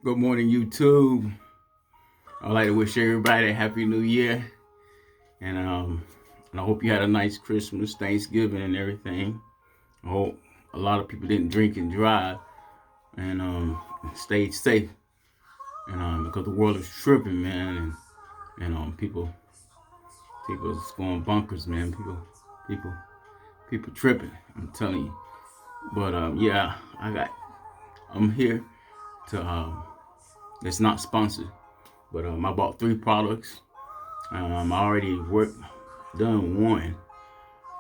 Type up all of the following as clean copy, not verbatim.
Good morning, YouTube. I'd like to wish everybody a happy new year. And I hope you had a nice Christmas, Thanksgiving, and everything. I hope a lot of people didn't drink and drive and stayed safe. And because the world is tripping, man, and people is going bonkers, man. People tripping. I'm telling you. But yeah, I'm here to it's not sponsored, but I bought 3 products. I already done one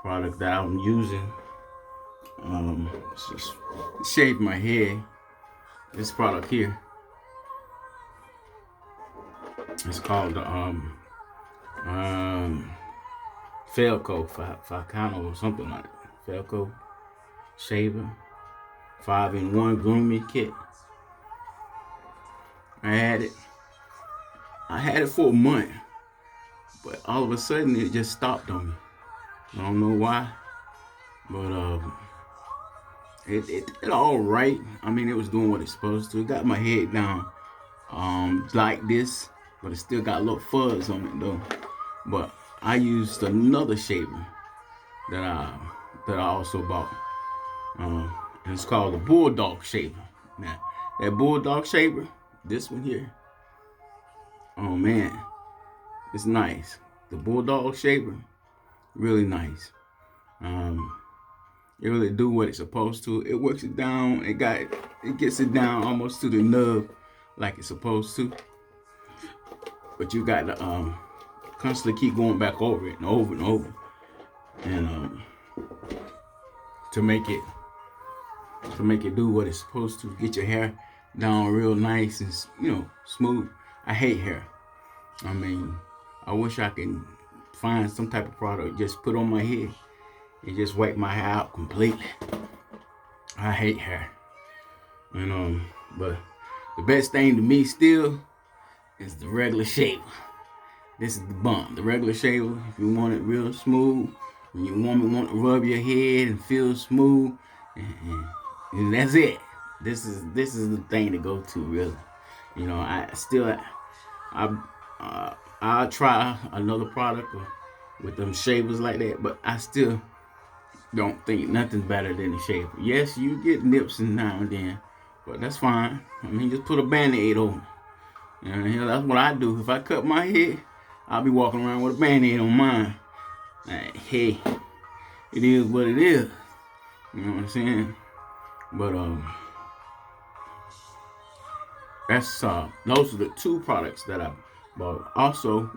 product that I'm using. It's just shave my hair. This product here, it's called Felco Falcano or something like that. Felco Shaving 5-in-1 grooming kit. I had it for a month, but all of a sudden it just stopped on me. I don't know why, but it all right. I mean, it was doing what it's supposed to. It got my head down like this, but it still got a little fuzz on it though. But I used another shaver that I also bought. And it's called the Bulldog Shaver. Now, that Bulldog Shaver, this one here, oh man, it's nice. The Bulldog Shaver, really nice. It really do what it's supposed to. It works it down. It gets it down almost to the nub like it's supposed to. But you got to constantly keep going back over it and over and over, and to make it do what it's supposed to. Get your hair down real nice and smooth. I hate hair. I mean, I wish I can find some type of product just put on my head and just wipe my hair out completely. I hate hair. But the best thing to me still is the regular shaver. This is the bomb. The regular shaver, if you want it real smooth, when your woman want to rub your head and feel smooth, and that's it. This is the thing to go to, really. I'll try another product with them shavers like that, but I still don't think nothing's better than the shaver. Yes, you get nips now and then, but that's fine. I mean, just put a Band-Aid over. That's what I do. If I cut my hair, I'll be walking around with a Band-Aid on mine. Like, hey, it is what it is. You know what I'm saying? But that's those are the 2 products that I bought. Also,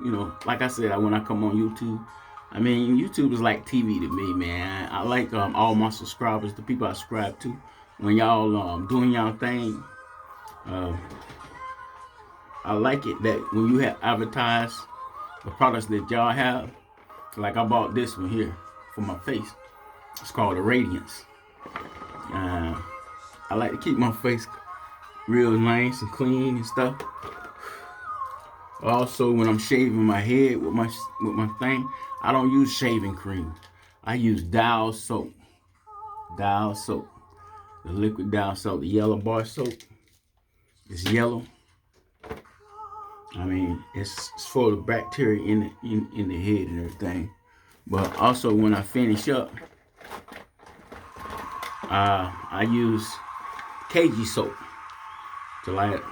like I said, when I come on YouTube, I mean, YouTube is like TV to me, man. I like all my subscribers, the people I subscribe to. When y'all doing y'all thing, I like it that when you have advertised the products that y'all have, like I bought this one here for my face. It's called the Radiance. I like to keep my face real nice and clean and stuff. Also, when I'm shaving my head with my thing, I don't use shaving cream. I use Dial soap. Dial soap. The liquid Dial soap, the yellow bar soap. It's yellow. I mean, it's for the bacteria in the head and everything. But also, when I finish up, I use Koji Soap to light.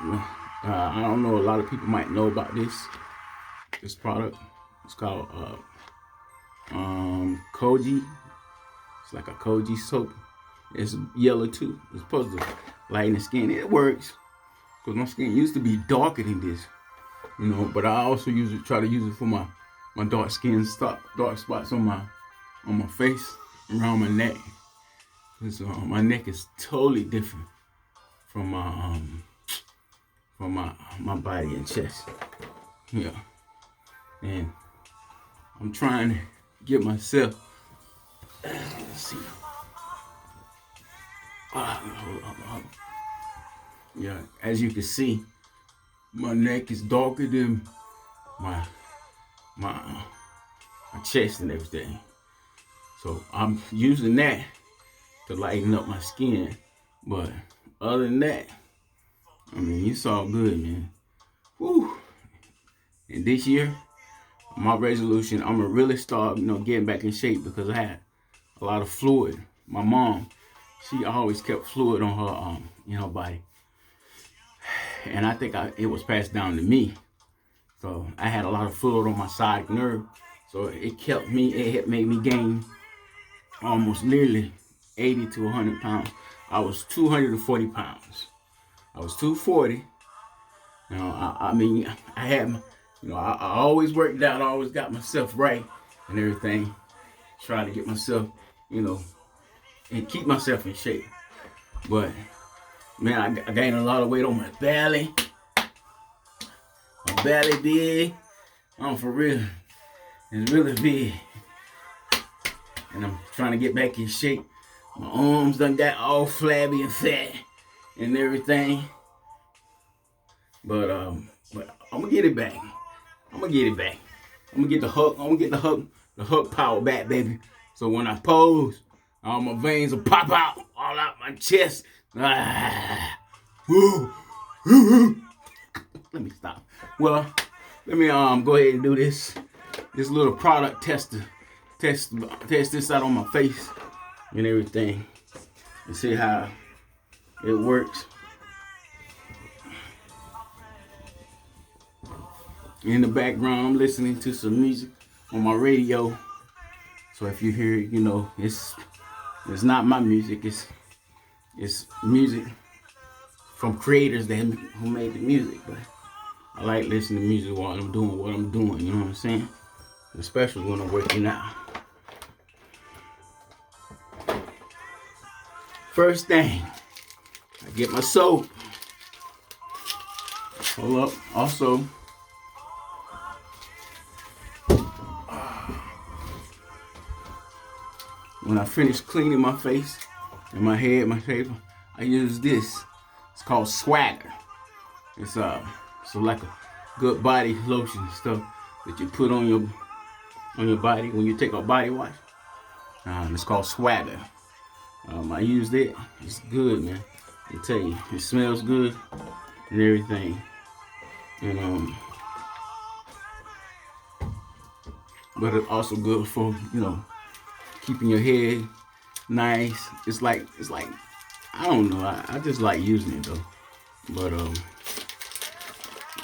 I don't know. A lot of people might know about this product. It's called Koji. It's like a Koji soap. It's yellow too. It's supposed to lighten the skin. It works because my skin used to be darker than this, But I also try to use it for my dark spots on my face, around my neck. Cause my neck is totally different from my body and chest. Yeah, and I'm trying to get myself. Let's see. Yeah, as you can see, my neck is darker than my chest and everything. So I'm using that to lighten up my skin. But other than that, I mean, it's all good, man. Woo. And this year, my resolution, I'm gonna really start, getting back in shape because I had a lot of fluid. My mom, she always kept fluid on her, in her body, and I think it was passed down to me. So I had a lot of fluid on my sciatic nerve, so it made me gain almost nearly 80 to 100 pounds. I was 240 pounds. I was 240. I mean, I had, I always worked out. I always got myself right and everything. Trying to get myself, and keep myself in shape. But, man, I gained a lot of weight on my belly. My belly big. For real. It's really big. And I'm trying to get back in shape. My arms done got all flabby and fat and everything. But I'm gonna get it back. I'm gonna get the hook power back, baby. So when I pose, all my veins will pop out all out my chest. Woo, woo. Let me stop. Well, let me go ahead and do this little product test this out on my face and everything and see how it works. In the background, I'm listening to some music on my radio. So if you hear it, it's not my music. It's music from creators who made the music. But I like listening to music while I'm doing what I'm doing. You know what I'm saying? Especially when I'm working out. First thing, I get my soap. Hold up. Also, when I finish cleaning my face and my head, my shaver, I use this. It's called Swagger. It's like a good body lotion stuff that you put on your body when you take a body wash. It's called Swagger. I used it. It's good, man. I tell you, it smells good and everything. And but it's also good for keeping your head nice. It's like I don't know. I just like using it though. But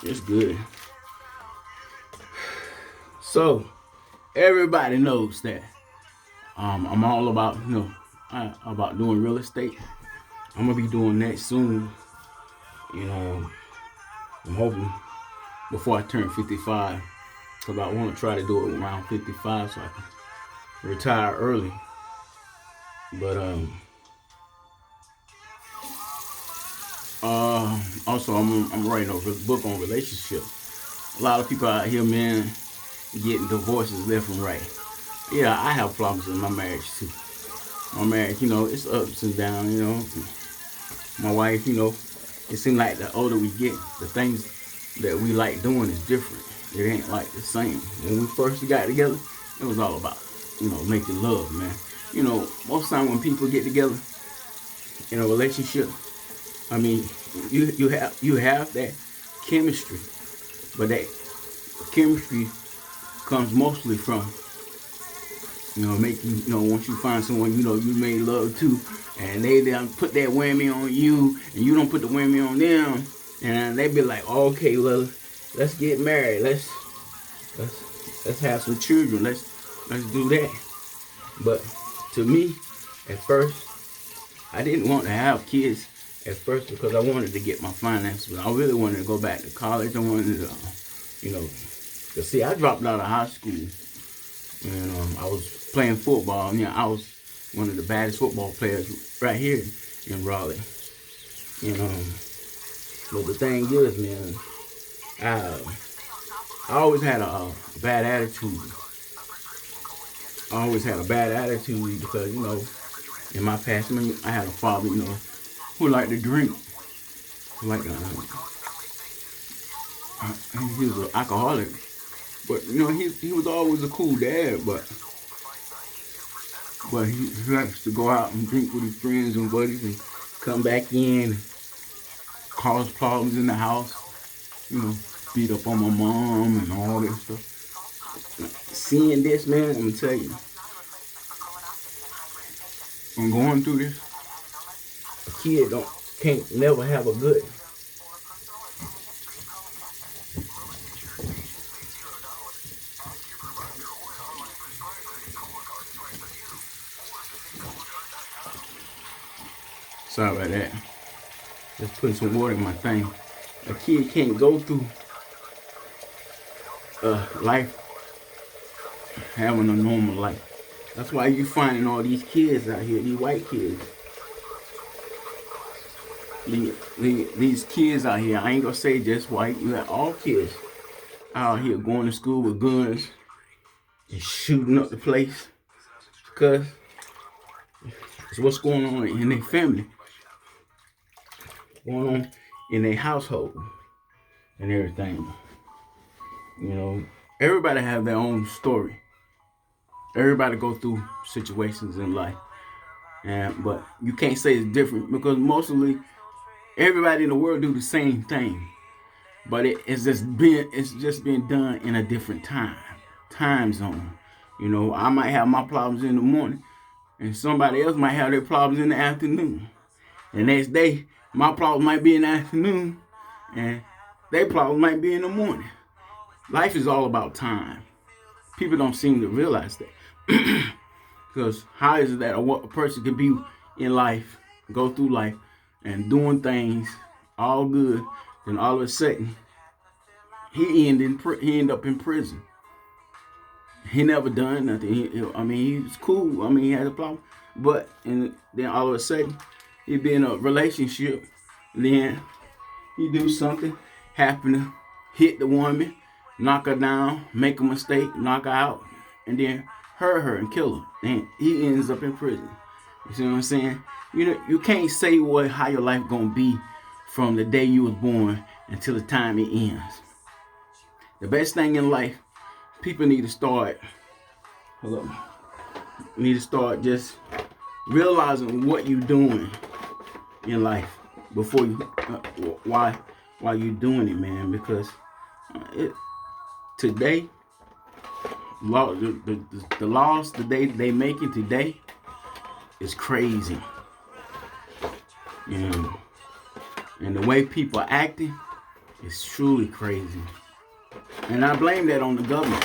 it's good. So everybody knows that I'm all about about doing real estate. I'm gonna be doing that soon. I'm hoping before I turn 55, because I want to try to do it around 55 so I can retire early. But also I'm writing a book on relationships. A lot of people out here, man, getting divorces left and right. Yeah, I have problems in my marriage too. My marriage, it's ups and downs, My wife, it seems like the older we get, the things that we like doing is different. It ain't like the same. When we first got together, it was all about, making love, man. Most time when people get together in a relationship, I mean, you have that chemistry, but that chemistry comes mostly from making, once you find someone, you made love to, and they put that whammy on you, and you don't put the whammy on them, and they be like, oh, okay, well, let's get married, let's have some children, let's do that. But to me, at first, I didn't want to have kids at first because I wanted to get my finances. I really wanted to go back to college. I wanted to, to see, I dropped out of high school, and I was playing football. I was one of the baddest football players right here in Raleigh. But the thing is, man, I always had a bad attitude. I always had a bad attitude because, in my past, I had a father, who liked to drink. He was an alcoholic. But, he was always a cool dad, but he likes to go out and drink with his friends and buddies and come back in cause problems in the house. You know, beat up on my mom and all this stuff. Seeing this, man, I'm gonna tell you, I'm going through this. A kid can't never have a good. Sorry about that. Just putting some water in my thing. A kid can't go through life having a normal life. That's why you finding all these kids out here, these white kids. These kids out here, I ain't gonna say just white, you got all kids out here going to school with guns and shooting up the place because it's what's going on in their family, going on in their household and everything. You know, everybody have their own story. Everybody go through situations in life, but you can't say it's different because mostly everybody in the world do the same thing, but it's just being done in a different time zone. You know, I might have my problems in the morning, and somebody else might have their problems in the afternoon. The next day, my problem might be in the afternoon, and their problem might be in the morning. Life is all about time. People don't seem to realize that. Because how is it that a person can be in life, go through life, and doing things all good, then all of a sudden he end up in prison. He never done nothing. He was cool. He had a problem, but and then all of a sudden he be in a relationship. Then he do something, happen to hit the woman, knock her down, make a mistake, knock her out, and then hurt her and kill her. And he ends up in prison. You see what I'm saying? You can't say how your life gonna be from the day you was born until the time it ends. The best thing in life, people need to start just realizing what you're doing in life before you why you doing it, man. Because today, the laws that they making today is crazy. And the way people are acting is truly crazy. And I blame that on the government,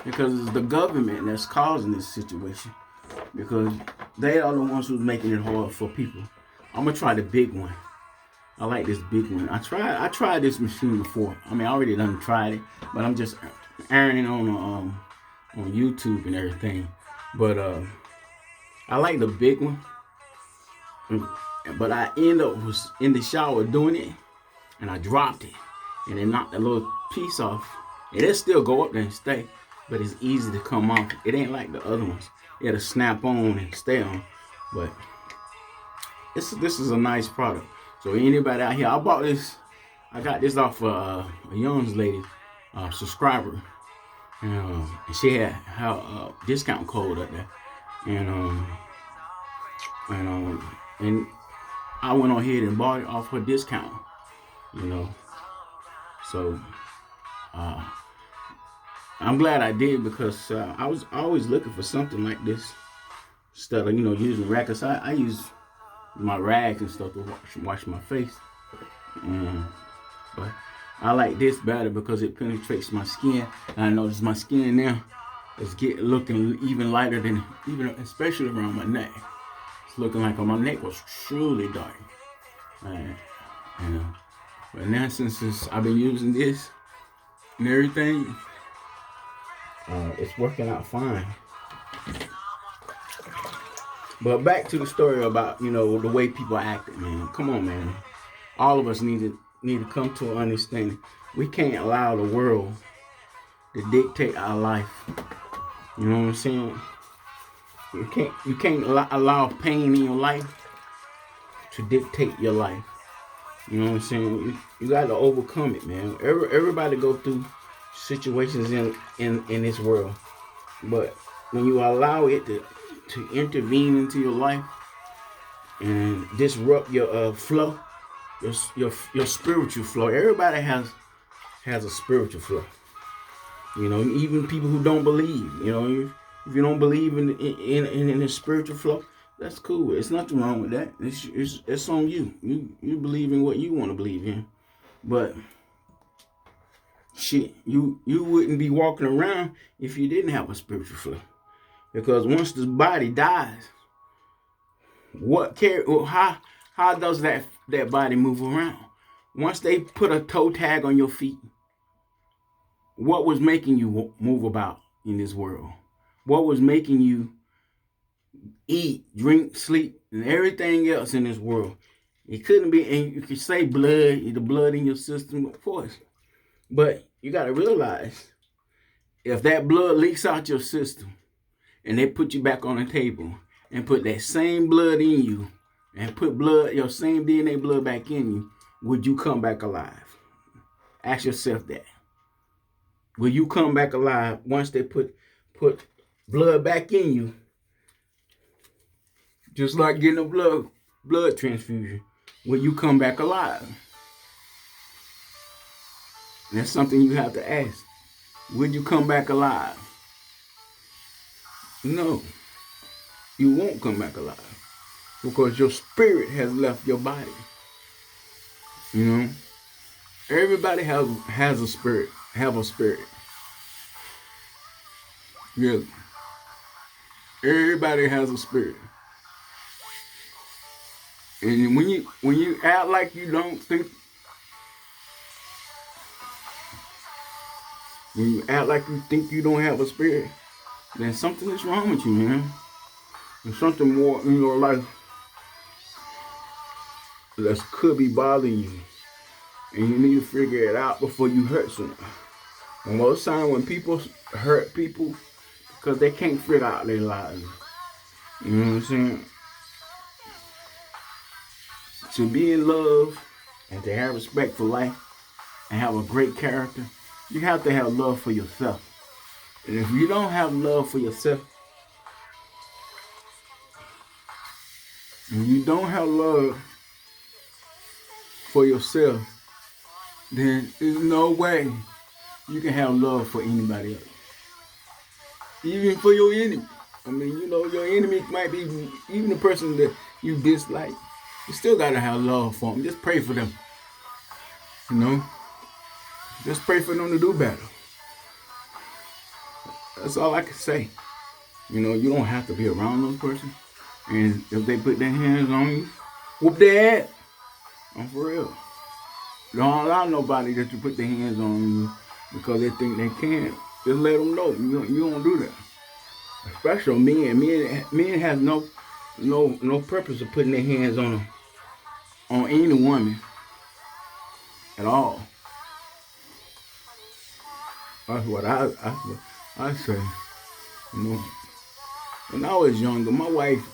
because it's the government that's causing this situation, because they are the ones who's making it hard for people. I'm gonna try the big one. I like this big one. I tried this machine before. I already done tried it, but I'm just airing it on YouTube and everything. But I like the big one. But I was in the shower doing it, and I dropped it, and it knocked a little piece off. It'll still go up there and stay, but it's easy to come off. It ain't like the other ones. It'll snap on and stay on. But this is a nice product. So anybody out here, I bought this. I got this off a young lady, subscriber, and she had her discount code up there, and I went on ahead and bought it off her discount. So I'm glad I did, because I was always looking for something like this instead of using rags. I use my rags and stuff to wash my face, but I like this better because it penetrates my skin. And I notice my skin now is looking even lighter than especially around my neck. It's looking like my neck was truly dark. But now since I've been using this and everything, it's working out fine. But back to the story about the way people are acting, man. Come on, man. All of us need to come to an understanding. We can't allow the world to dictate our life. You know what I'm saying? You can't allow pain in your life to dictate your life. You know what I'm saying? You got to overcome it, man. Everybody go through situations in this world, but when you allow it to intervene into your life and disrupt your flow, your spiritual flow. Everybody has a spiritual flow. You know, even people who don't believe. You know, if you don't believe in the spiritual flow, that's cool. It's nothing wrong with that. It's on you. You believe in what you want to believe in, but shit, you wouldn't be walking around if you didn't have a spiritual flow. Because once this body dies, how does that body move around? Once they put a toe tag on your feet, what was making you move about in this world? What was making you eat, drink, sleep, and everything else in this world? It couldn't be, and you could say blood, the blood in your system, of course. But you got to realize, if that blood leaks out your system and they put you back on the table and put that same blood in you and put your same DNA blood back in you, would you come back alive? Ask yourself that. Will you come back alive once they put blood back in you? Just like getting a blood transfusion. Will you come back alive? That's something you have to ask. Will you come back alive? No. You won't come back alive. Because your spirit has left your body. You know? Everybody has a spirit. Have a spirit. Really. Everybody has a spirit. And when you act like you don't think, when you act like you think you don't have a spirit, then something is wrong with you, man. There's something more in your life that could be bothering you. And you need to figure it out before you hurt someone. And most time when people hurt people, because they can't figure out their lives. You know what I'm saying? To be in love and to have respect for life and have a great character, you have to have love for yourself. And if you don't have love for yourself, and you don't have love for yourself, then there's no way you can have love for anybody else. Even for your enemy. I mean, you know, your enemy might be even the person that you dislike. You still gotta have love for them. Just pray for them. You know? Just pray for them to do better. That's all I can say. You know, you don't have to be around those person. And if they put their hands on you, whoop their ass. I'm for real. Don't allow nobody that you put their hands on you because they think they can. Just let them know you don't do that. Especially men. Men have no purpose of putting their hands on any woman at all. That's what I say. You know, when I was younger, my wife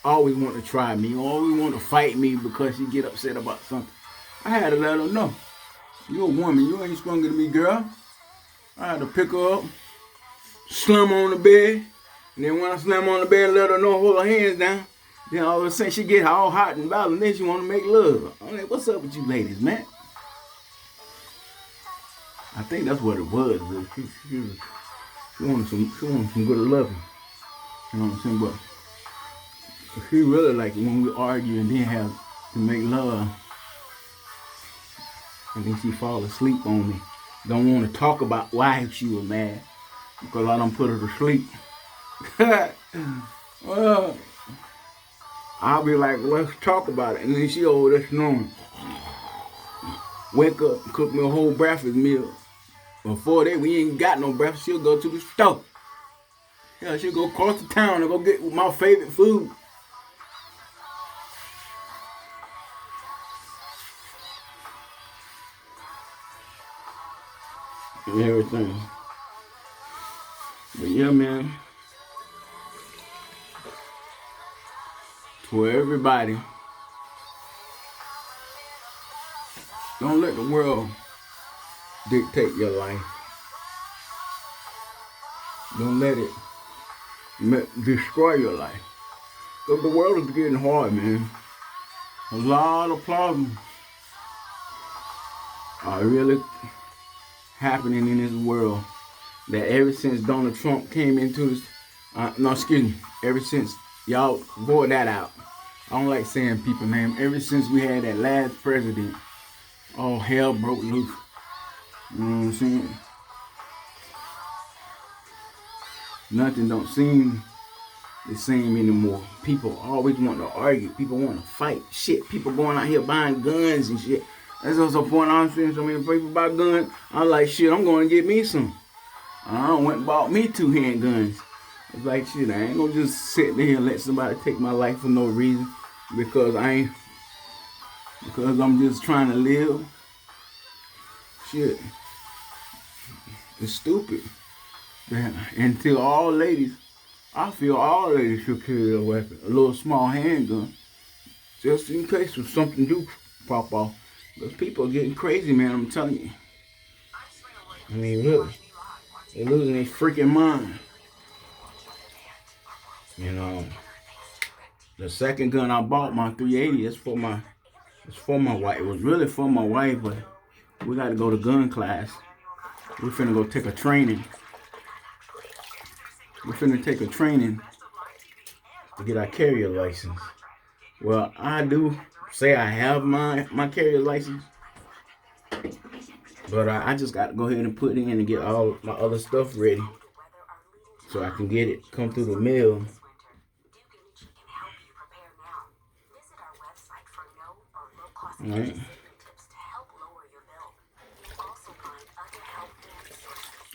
always wanted to try me, always wanted to fight me because she get upset about something. I had to let her know, you're a woman, you ain't stronger than me, girl. I had to pick her up, slam her on the bed, and then when I slam her on the bed, let her know, hold her hands down. Then all of a sudden she get all hot and violent, then she want to make love. I'm like, what's up with you ladies, man? I think that's what it was. She wanted some good loving. You know what I'm saying? But she really like when we argue and then have to make love, and then she fall asleep on me. Don't want to talk about why she was mad because I done put her to sleep. Well, I'll be like, let's talk about it. And then she over there snoring. Wake up, cook me a whole breakfast meal. Before that, we ain't got no breakfast. She'll go to the store. Yeah, she'll go across the town and go get my favorite food. And everything. But yeah, man. To everybody, don't let the world dictate your life. Don't let it destroy your life. Because the world is getting hard, man. A lot of problems are really happening in this world. That ever since Donald Trump came into this, no, excuse me, ever since, y'all vote that out. I don't like saying people's name. Ever since we had that last president, all hell broke loose. You know what I'm saying? Nothing don't seem the same anymore. People always want to argue. People want to fight. Shit, people going out here buying guns and shit. That's also the point I'm seeing so many people buy guns. I'm like, shit, I'm going to get me some. I went and bought me 2 handguns. It's like, shit, I ain't gonna just sit there and let somebody take my life for no reason because I'm just trying to live. Shit, it's stupid. And to all ladies, I feel all ladies should carry a weapon, a little small handgun, just in case if something do pop off. Because people are getting crazy, man, I'm telling you. I mean, really, they're losing their freaking mind. You know, the second gun I bought, my 380, it's for my wife. It was really for my wife, but we got to go to gun class. We're finna go take a training. We're finna take a training to get our carrier license. Well, I do say I have my carrier license, but I just got to go ahead and put in and get all my other stuff ready so I can get it, come through the mail. All right.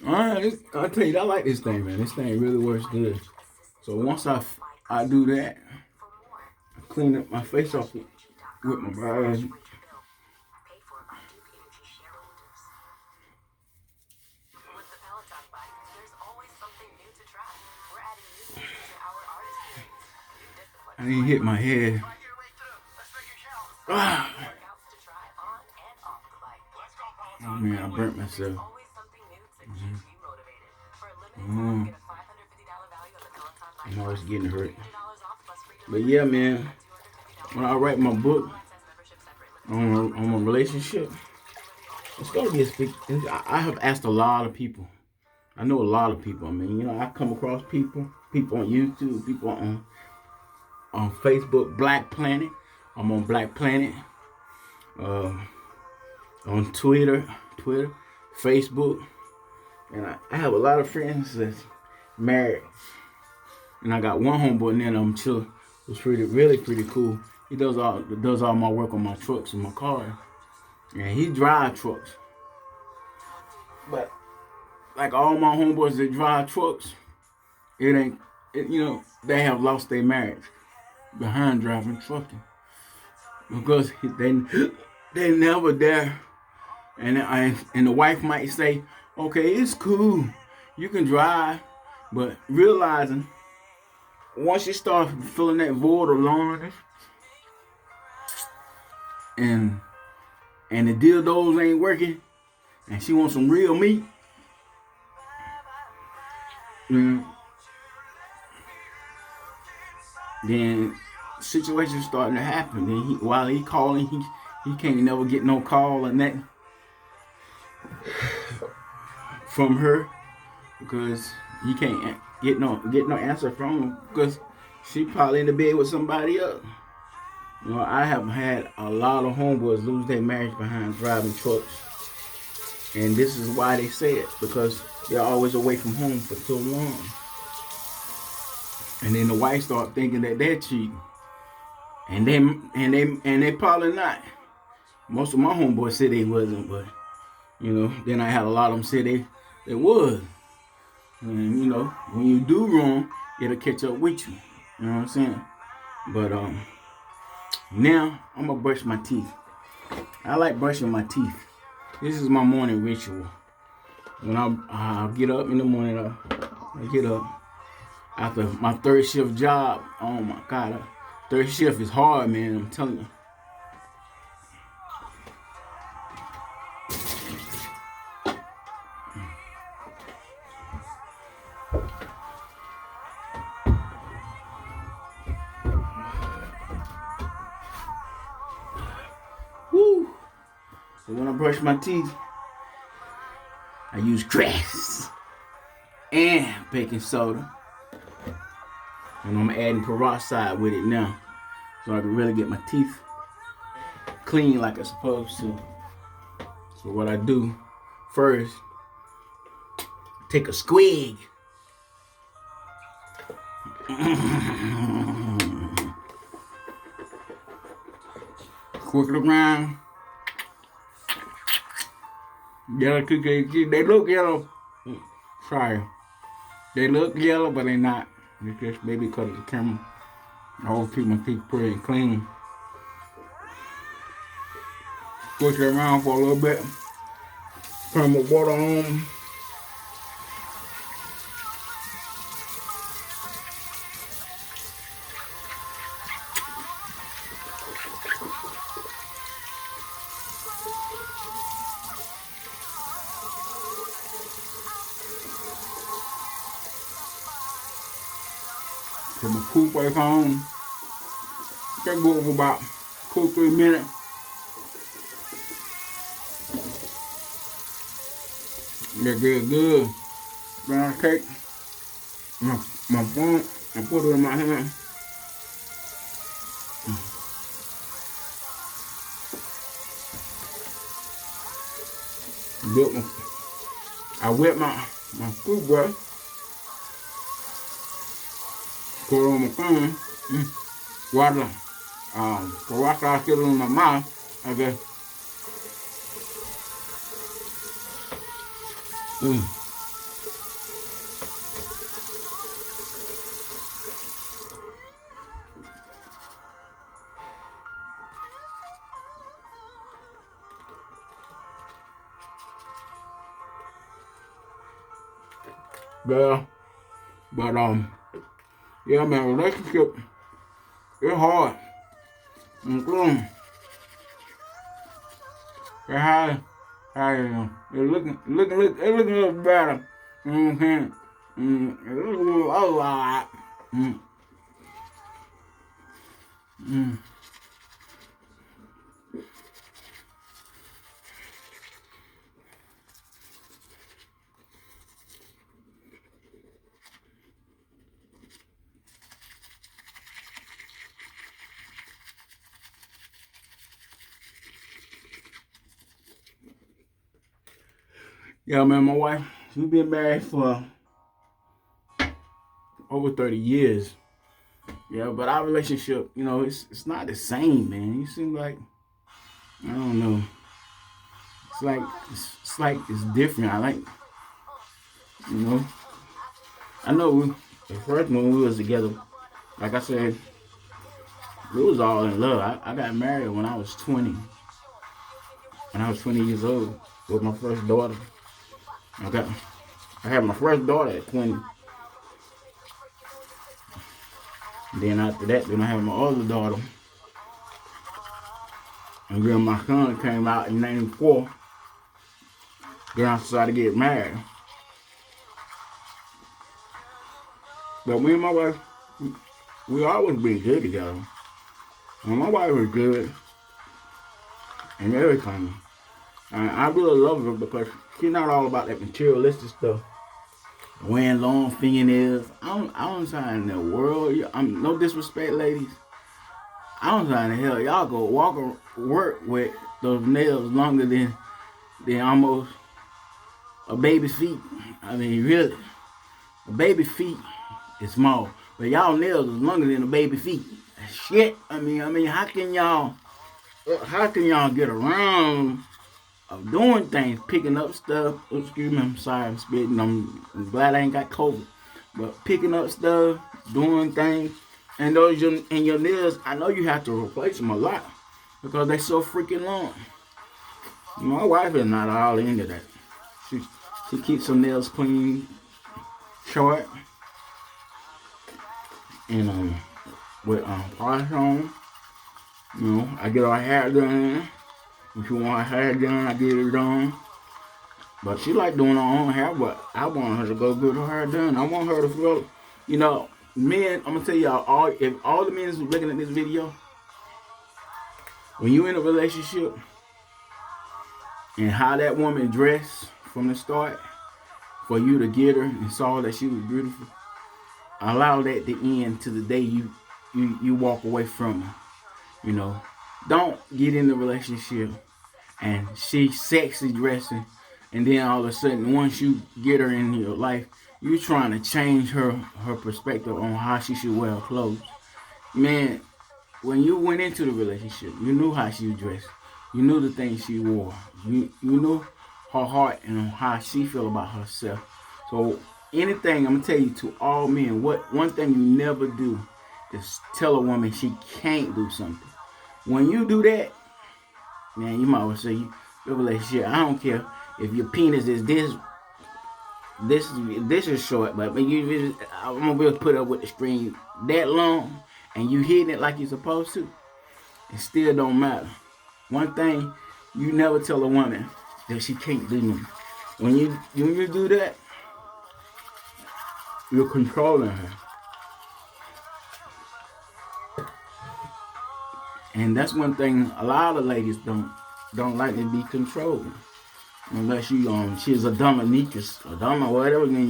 Alright, I'll tell you, I like this thing, man. This thing really works good. So once I do that, I clean up my face off with my brush. I didn't hit my head. Ah. Oh man, I burnt myself. I'm always getting hurt. But yeah, man, when I write my book on a relationship, it's gonna be I have asked a lot of people. I know a lot of people. I mean, you know, I come across people on YouTube, people on Facebook, Black Planet. I'm on Black Planet. On Twitter, Facebook. And I have a lot of friends that's married. And I got one homeboy in there I'm chill. It's really pretty cool. He does all my work on my trucks and my car. And he drives trucks. But like all my homeboys that drive trucks, you know, they have lost their marriage behind driving trucking. Because they never there. And the wife might say, okay, it's cool, you can drive, but realizing once you start feeling that void of loneliness, and the dildos ain't working, and she wants some real meat, then situations starting to happen. Then while he calling, he can't never get no call or nothing from her because he can't get no answer from him because she probably in the bed with somebody else. You know, I have had a lot of homeboys lose their marriage behind driving trucks, and this is why they say it, because they're always away from home for so long. And then the wife start thinking that they're cheating, and they probably not. Most of my homeboys said they wasn't, but you know, then I had a lot of them say they was. And you know, when you do wrong, it'll catch up with you. You know what I'm saying? But now I'm gonna brush my teeth. I like brushing my teeth. This is my morning ritual. When I get up in the morning, I get up after my third shift job. Oh my God, third shift is hard, man. I'm telling you. So when I brush my teeth, I use grass and baking soda. And I'm adding peroxide with it now, so I can really get my teeth clean like I'm supposed to. So what I do first, take a squig. Quick it around. Yellow cookies, they look yellow. Sorry. They look yellow, but they're not. It's just maybe because of the camera. I always keep my teeth pretty and clean. Push it around for a little bit. Turn my water on. Put my toothpaste on. That go over about 2-3 minutes. That get good. Then I take my phone and put it in my hand. I wet my toothbrush. Put it on my phone. Water. Peroxide still in my mouth. I guess. Yeah, but yeah, man, relationship, it's hard. It's hard. It's looking a little better. You know what I'm saying? It looks a little alright. Yeah, man, my wife, we've been married for over 30 years. Yeah, but our relationship, you know, it's not the same, man. You seem like, I don't know. It's like it's different. I like, you know. I know the first when we was together, like I said, we was all in love. I got married when I was 20. When I was 20 years old with my first daughter. I had my first daughter at 20. Then after that, I had my other daughter. And then my son came out in 94. Then I decided to get married. But me and my wife, we always been good together. And my wife was good and everything. And I really love her because she's not all about that materialistic stuff. Wearing long fingernails. I don't understand in the world. I'm no disrespect, ladies. I don't understand the hell y'all go work with those nails longer than almost a baby's feet. I mean, really, a baby's feet is small, but y'all nails is longer than a baby's feet. Shit. I mean, how can y'all get around of doing things, picking up stuff? Excuse me, I'm sorry, I'm spitting. I'm glad I ain't got COVID. But picking up stuff, doing things, and your nails, I know you have to replace them a lot because they so freaking long. My wife is not all into that. She keeps her nails clean, short, and with polish on. You know, I get her hair done. If she want her hair done, I get it done. But she like doing her own hair, but I want her to go get her hair done. I want her to feel, you know, men, I'm gonna tell y'all, if all the men is looking at this video, when you in a relationship, and how that woman dressed from the start for you to get her and saw that she was beautiful, allow that to end to the day you walk away from her. You know, don't get in the relationship and she's sexy dressing, and then all of a sudden, once you get her in your life, you trying to change her perspective on how she should wear clothes. Man, when you went into the relationship, you knew how she dressed. You knew the things she wore. You knew her heart and how she feel about herself. So anything, I'm gonna tell you to all men, what one thing you never do is tell a woman she can't do something. When you do that, man, you might well say your relationship. I don't care if your penis is this is short, but I'm gonna be able to put up with the string that long, and you hitting it like you're supposed to. It still don't matter. One thing you never tell a woman that she can't do nothing. When you do that, you're controlling her. And that's one thing a lot of ladies don't like to be controlled. Unless she's a dominatrix or whatever, then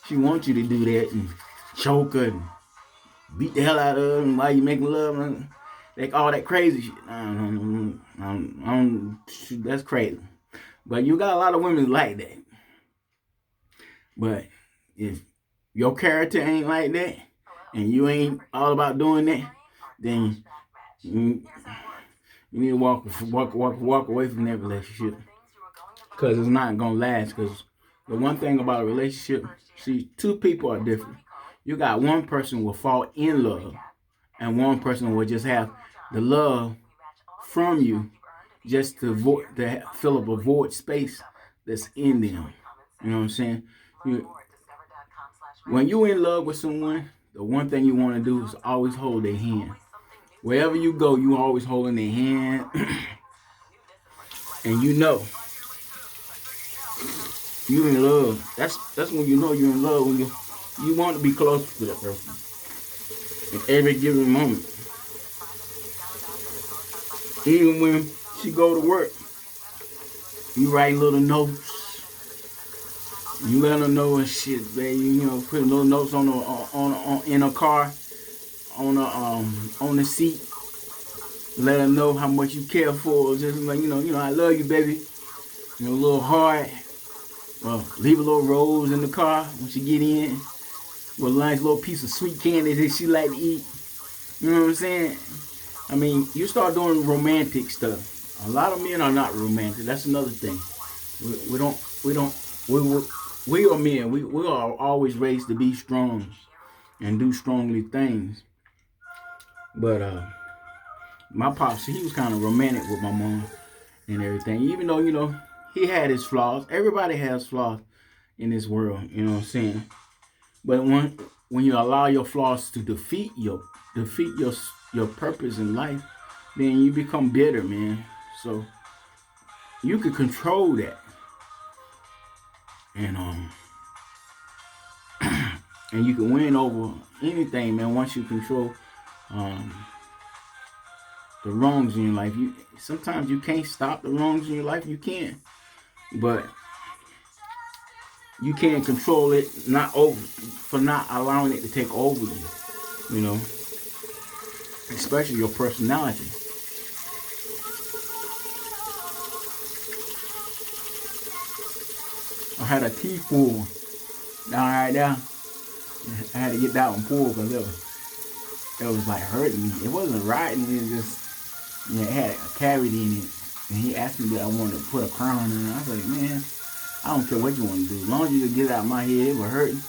she wants you to do that and choke her and beat the hell out of her and while you making love and like all that crazy shit. That's crazy. But you got a lot of women like that. But if your character ain't like that and you ain't all about doing that, then you need to walk away from that relationship, because it's not gonna last. Because the one thing about a relationship, see, two people are different. You got one person will fall in love, and one person will just have the love from you, just to fill up a void space that's in them. You know what I'm saying? When you're in love with someone, the one thing you want to do is always hold their hand. Wherever you go, you always holding their hand. And you know you in love. That's when you know you're in love, when you want to be close to that person at every given moment. Even when she go to work, you write little notes. You let her know and shit, baby. You know, put little notes on in a car, on the seat. Let her know how much you care for her. Just like, I love you, baby. A little heart. Well, leave a little rose in the car when she get in. With a nice little piece of sweet candy that she like to eat. You know what I'm saying? I mean, you start doing romantic stuff. A lot of men are not romantic. That's another thing. We are men. We are always raised to be strong and do strongly things. But my pops, he was kind of romantic with my mom and everything. Even though, he had his flaws. Everybody has flaws in this world, you know what I'm saying? But when you allow your flaws to defeat your purpose in life, then you become bitter, man. So you can control that. And and you can win over anything, man, once you control the wrongs in your life. Sometimes you can't stop the wrongs in your life. You can, but you can't control it for not allowing it to take over you. Especially your personality. I had a teeth pull down right there. I had to get that one pulled because it was like hurting me. It wasn't rotting. It just, it had a cavity in it. And he asked me that I wanted to put a crown in it. I was like, man, I don't care what you want to do. As long as you can get it out of my head, it was hurting.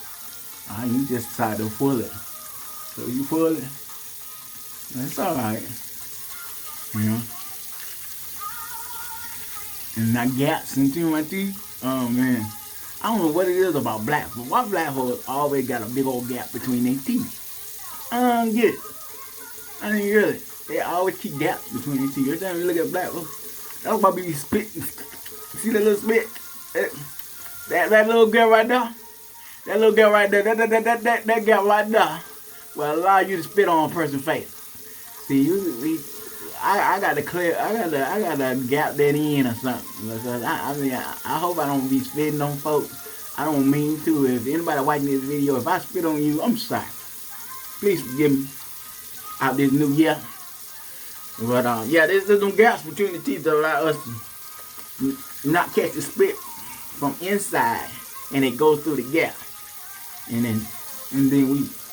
You just decided to pull it. So you pull it. It's all right. And that gaps into my teeth. Oh, man. I don't know what it is about black folks. Why black folks always got a big old gap between their teeth? I don't get it. I mean, really. They always keep gaps between their teeth. Every time you look at black folks, that's why be spitting. See that little spit? That little girl right there? That little girl right there, that gap right there will allow you to spit on a person's face. See, I got to clear. I got to gap that in or something. Because I hope I don't be spitting on folks. I don't mean to. If anybody watching this video, if I spit on you, I'm sorry. Please forgive me out this new year. But yeah, there's some gaps between the teeth that allow us to not catch the spit from inside, and it goes through the gap, and then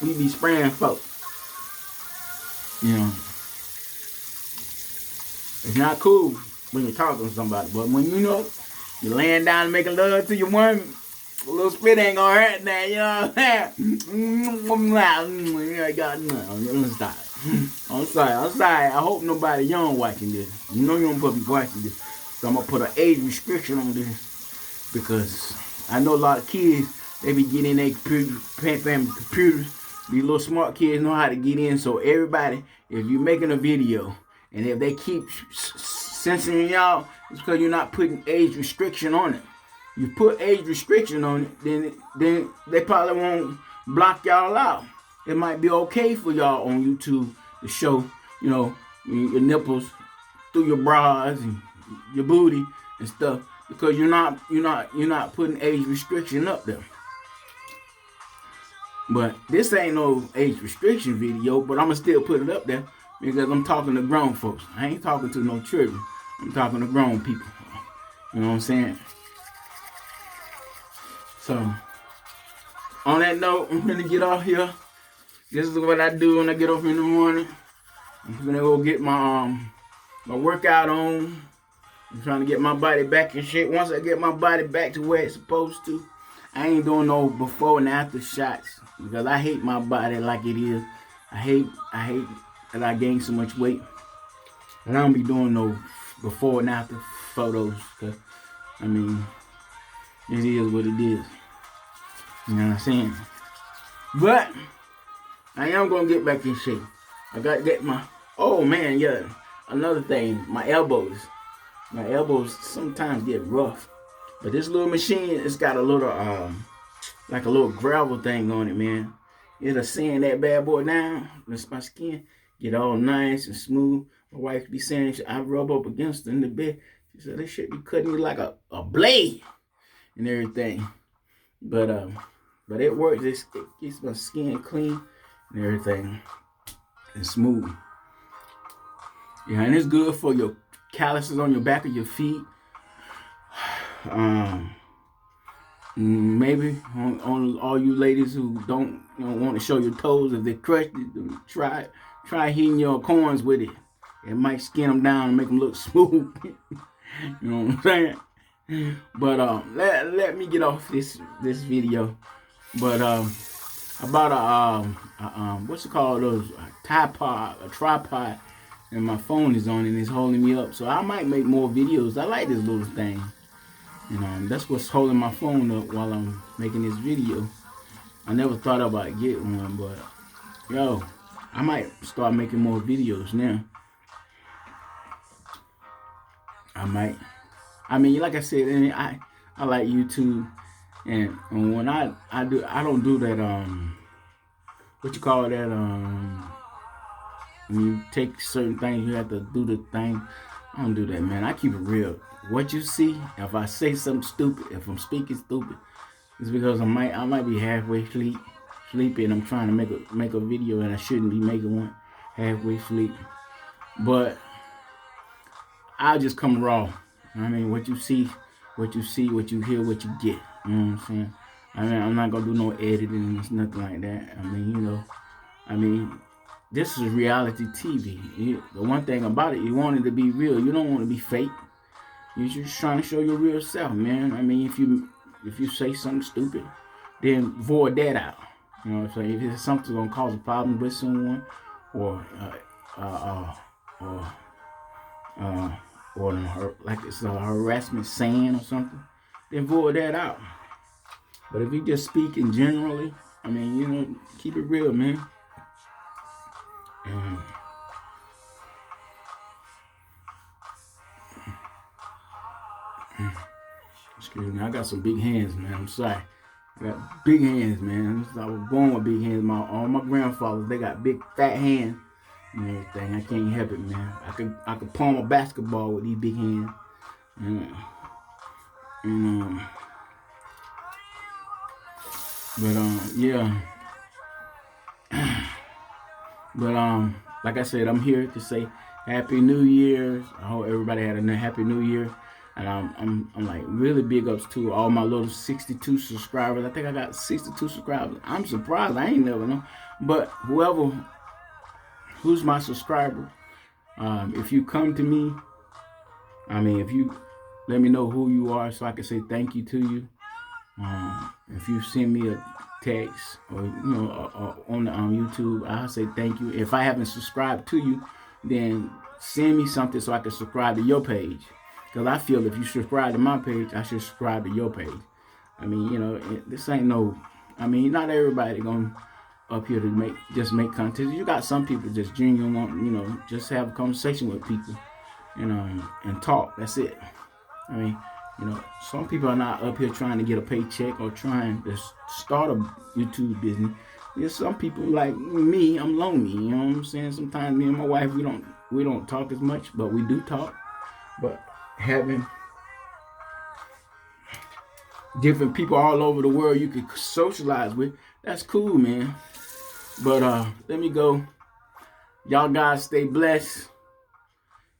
we be spraying folks. You know, it's not cool when you're talking to somebody, but when you know you're laying down and making love to your woman, a little spit ain't gonna hurt now. You know what I'm saying? Stop. I'm sorry. I hope nobody young watching this. You know you don't put me watching this. So I'm gonna put an age restriction on this because I know a lot of kids, they be getting in their family computers. These little smart kids know how to get in. So everybody, if you're making a video and if they keep censoring y'all, it's because you're not putting age restriction on it. You put age restriction on it, then they probably won't block y'all out. It might be okay for y'all on YouTube to show, you know, your nipples through your bras and your booty and stuff because you're not putting age restriction up there. But this ain't no age restriction video, but I'ma still put it up there because I'm talking to grown folks. I ain't talking to no children. I'm talking to grown people. You know what I'm saying? So, on that note, I'm gonna get off here. This is what I do when I get up in the morning. I'm gonna go get my workout on. I'm trying to get my body back in shape. Once I get my body back to where it's supposed to, I ain't doing no before and after shots because I hate my body like it is. I hate that I gained so much weight. And I don't be doing no before and after photos because, I mean, it is what it is. You know what I'm saying? But I am gonna get back in shape. I gotta get my, oh man, yeah. Another thing, my elbows. My elbows sometimes get rough. But this little machine, it's got a little, like a little gravel thing on it, man. It'll sand that bad boy down. Let my skin get all nice and smooth. My wife be saying, I rub up against it in the bed. She said, this shit be cutting you like a blade and everything. But it works. It keeps my skin clean and everything and smooth. Yeah, and it's good for your calluses on your back of your feet. Maybe on all you ladies who don't want to show your toes, if they crushed it, try hitting your corns with it. It might skin them down and make them look smooth. You know what I'm saying? But let me get off this video. But about what's it called, those a tripod, and my phone is on and it's holding me up. So I might make more videos. I like this little thing. You know, that's what's holding my phone up while I'm making this video. I never thought about getting one, but yo, I might start making more videos now. I might. I mean, like I said, I like YouTube, and when I don't do that what you call that when you take certain things you have to do the thing. I don't do that, man. I keep it real. What you see, if I say something stupid, if I'm speaking stupid, it's because I might be halfway sleepy and I'm trying to make a video and I shouldn't be making one halfway sleep. But I'll just come raw. I mean, what you see, what you hear, what you get. You know what I'm saying? I mean, I'm not gonna do no editing. It's nothing like that. I mean, you know, this is reality TV. The one thing about it, you want it to be real. You don't want to be fake. You're just trying to show your real self, man. I mean, if you say something stupid, then void that out. You know what I'm saying? If it's something gonna cause a problem with someone, or like it's a harassment saying or something, then void that out. But if you just speaking generally, I mean, you know, keep it real, man. Excuse me, I got some big hands, man. I'm sorry. I got big hands, man. I was born with big hands. All my grandfathers, they got big fat hands. and everything. I can't help it, man. I could palm a basketball with these big hands. And, and yeah. But like I said, I'm here to say Happy New Year. I hope everybody had a Happy New Year. And I'm like really big ups to all my little 62 subscribers. I think I got 62 subscribers. I'm surprised. I ain't never know. But who's my subscriber, if you come to me, if you let me know who you are so I can say thank you to you. If you send me a text or on YouTube, I'll say thank you. If I haven't subscribed to you, then send me something so I can subscribe to your page. Because I feel if you subscribe to my page, I should subscribe to your page. This ain't no. Not everybody gonna up here to just make content. You got some people just genuine want just have a conversation with people, and talk. That's it. Some people are not up here trying to get a paycheck or trying to start a YouTube business. There's some people like me, I'm lonely, you know what I'm saying? Sometimes me and my wife, we don't talk as much, but we do talk. But having different people all over the world you can socialize with, that's cool, man. But let me go. Y'all guys stay blessed.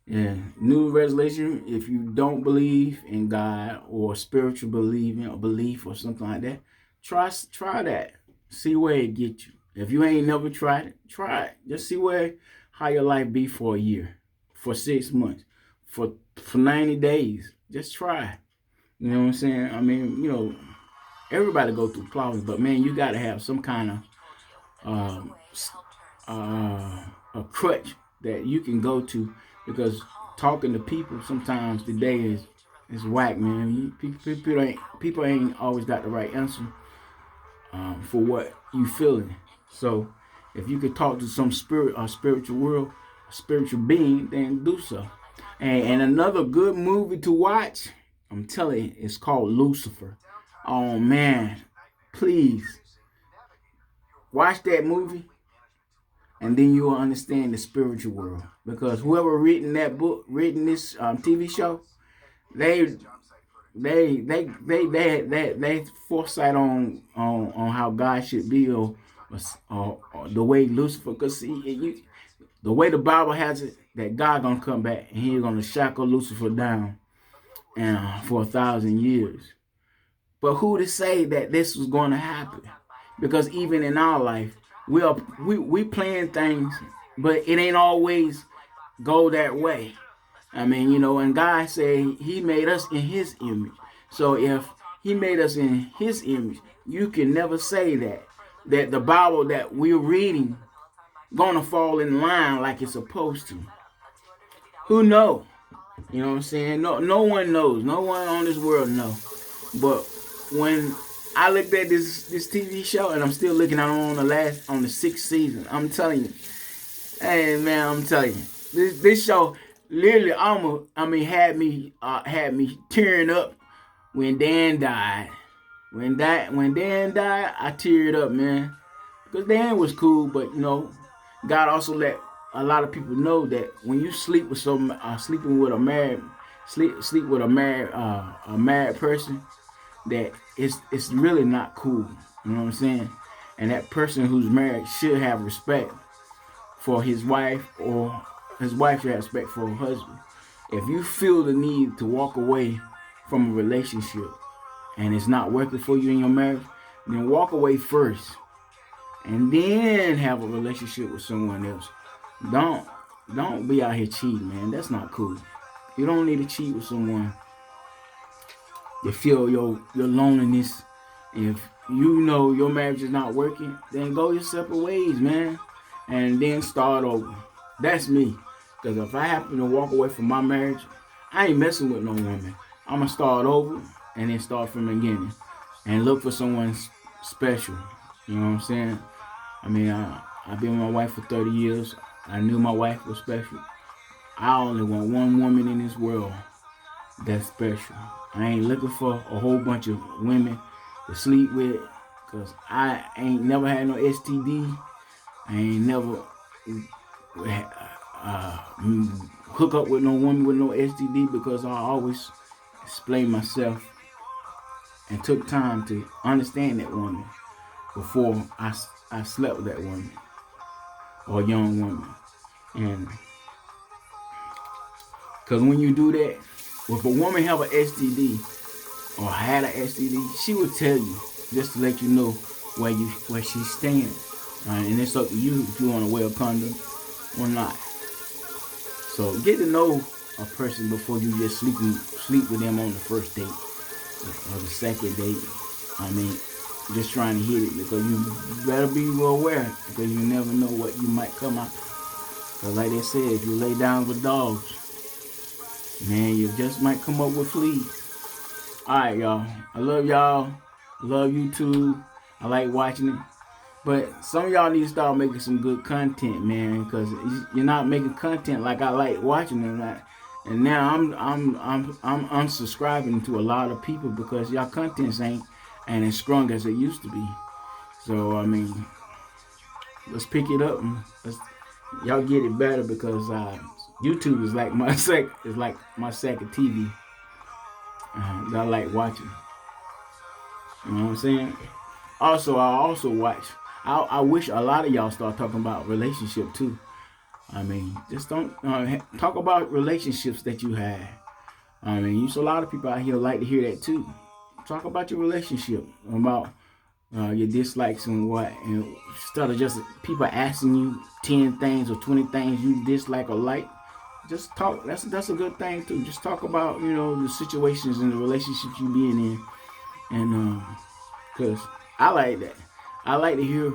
And new resolution, if you don't believe in God or spiritual believing or belief or something like that, try that. See where it gets you. If you ain't never tried it, try it. Just see how your life be for a year, for 6 months, for 90 days. Just try it. You know what I'm saying? Everybody go through problems, but man, you got to have some kind of a crutch that you can go to, because talking to people sometimes today is whack, man. People ain't always got the right answer for what you feeling. So if you could talk to some spirit or spiritual world, a spiritual being, then do so. And another good movie to watch, I'm telling you, it's called Lucifer. Oh man, please watch that movie, and then you will understand the spiritual world. Because whoever written that book, written this TV show, they foresight on how God should be, or the way Lucifer. Because the way the Bible has it, that God gonna come back and He's gonna shackle Lucifer down, and for 1,000 years. But who to say that this was going to happen? Because even in our life, we plan things, but it ain't always go that way. And God said He made us in His image. So if He made us in His image, you can never say that the Bible that we're reading gonna fall in line like it's supposed to. Who knows? You know what I'm saying? No one knows. No one on this world knows. But when I looked at this TV show, and I'm still looking at it on the 6th season, I'm telling you, hey man, I'm telling you, this show literally had me tearing up when Dan died. When Dan died, I teared up, man, because Dan was cool, but God also let a lot of people know that when you sleep with sleeping with a married person, that it's really not cool. You know what I'm saying? And that person who's married should have respect for his wife, or his wife should have respect for her husband. If you feel the need to walk away from a relationship and it's not working for you in your marriage, then walk away first and then have a relationship with someone else. Don't be out here cheating, man. That's not cool. You don't need to cheat with someone. You feel your loneliness. If you know your marriage is not working, then go your separate ways, man, and then start over. That's me. Because if I happen to walk away from my marriage, I ain't messing with no woman. I'm going to start over and then start from the beginning and look for someone special. You know what I'm saying? I've been with my wife for 30 years. I knew my wife was special. I only want one woman in this world that's special. I ain't looking for a whole bunch of women to sleep with, because I ain't never had no STD. I ain't never hook up with no woman with no STD, because I always explained myself and took time to understand that woman before I slept with that woman or a young woman. And because when you do that, if a woman have an STD or had an STD, she will tell you, just to let you know where she stands. And it's up to you if you want to wear a condom or not. So get to know a person before you just sleep with them on the first date or the second date. I mean, just trying to hit it, because you better be well aware, because you never know what you might come out. Because like they said, if you lay down with dogs, man, you just might come up with fleas. Alright, y'all. I love y'all. I love YouTube. I like watching it. But some of y'all need to start making some good content, man, because you're not making content like I like watching it. And now I'm unsubscribing to a lot of people because y'all contents ain't as strong as it used to be. So I mean, let's pick it up and y'all get it better, because YouTube is like my second TV that I like watching. You know what I'm saying? Also, I also watch. I wish a lot of y'all start talking about relationship too. I mean, just don't talk about relationships that you had. I mean, there's a lot of people out here like to hear that too. Talk about your relationship, about your dislikes and what, and instead of just people asking you 10 things or 20 things you dislike or like. Just talk. That's a good thing too. Just talk about, you know, the situations and the relationships you being in, and because I like that. I like to hear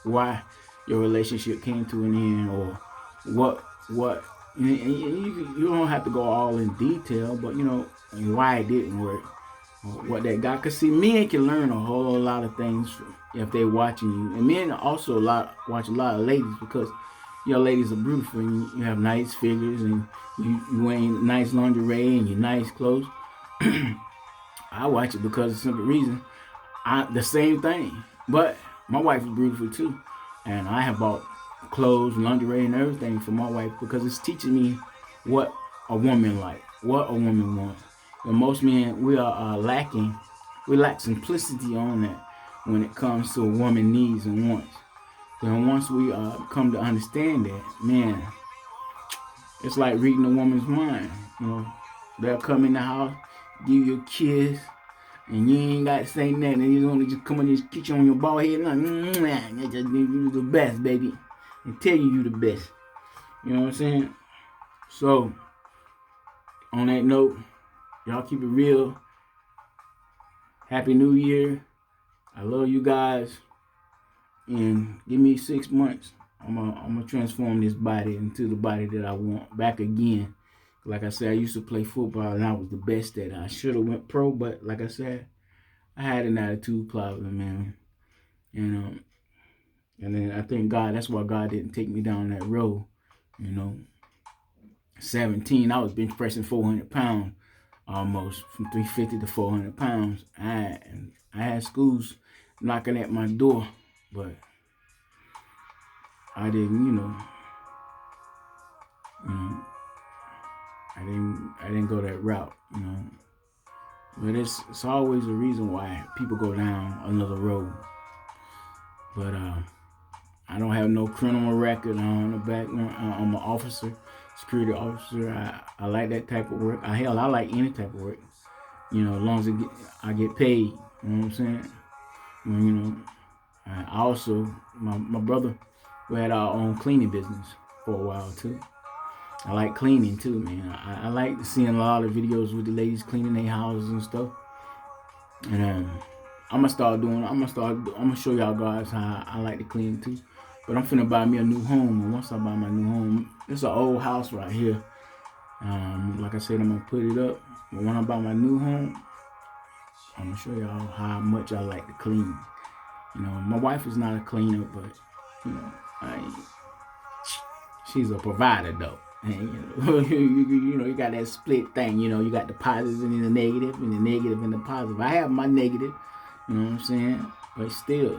why your relationship came to an end, or what you don't have to go all in detail, but you know why it didn't work, or what that got. Cause see, men can learn a whole lot of things if they're watching you, and men also watch a lot of ladies, because your ladies are beautiful and you have nice figures and you wearing nice lingerie and your nice clothes. I watch it because of the simple reason, the same thing. But my wife is beautiful too, and I have bought clothes, lingerie, and everything for my wife because it's teaching me what a woman like, what a woman wants. And most men, we are lacking. We lack simplicity on that when it comes to a woman needs and wants. And once we come to understand that, man, it's like reading a woman's mind. You know, they'll come in the house, give you a kiss, and you ain't got to say nothing. And you want to just come in and kiss you on your bald head, and like, you the best, baby, and tell you the best. You know what I'm saying? So, on that note, y'all keep it real. Happy New Year. I love you guys. And give me 6 months. I'm gonna transform this body into the body that I want back again. Like I said, I used to play football and I was the best at it. I should have went pro, but like I said, I had an attitude problem, man. And then I thank God, that's why God didn't take me down that road. You know, 17, I was bench pressing 400 pounds, almost from 350 to 400 pounds. I had schools knocking at my door, but I didn't, I didn't go that route, But it's always a reason why people go down another road. But I don't have no criminal record on the background. I'm an officer, security officer. I like that type of work. I like any type of work. As long as I get paid. You know what I'm saying? I also, my brother, we had our own cleaning business for a while too. I like cleaning too, man. I like seeing a lot of videos with the ladies cleaning their houses and stuff. And I'm gonna show y'all guys how I like to clean too. But I'm finna buy me a new home, and once I buy my new home, it's an old house right here. Like I said, I'm gonna put it up. But when I buy my new home, I'm gonna show y'all how much I like to clean. My wife is not a cleaner, but she's a provider though. And you got that split thing. You got the positives and the negative, and the negative and the positive. I have my negative. You know what I'm saying? But still.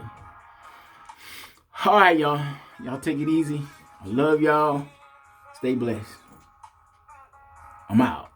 All right, y'all. Y'all take it easy. I love y'all. Stay blessed. I'm out.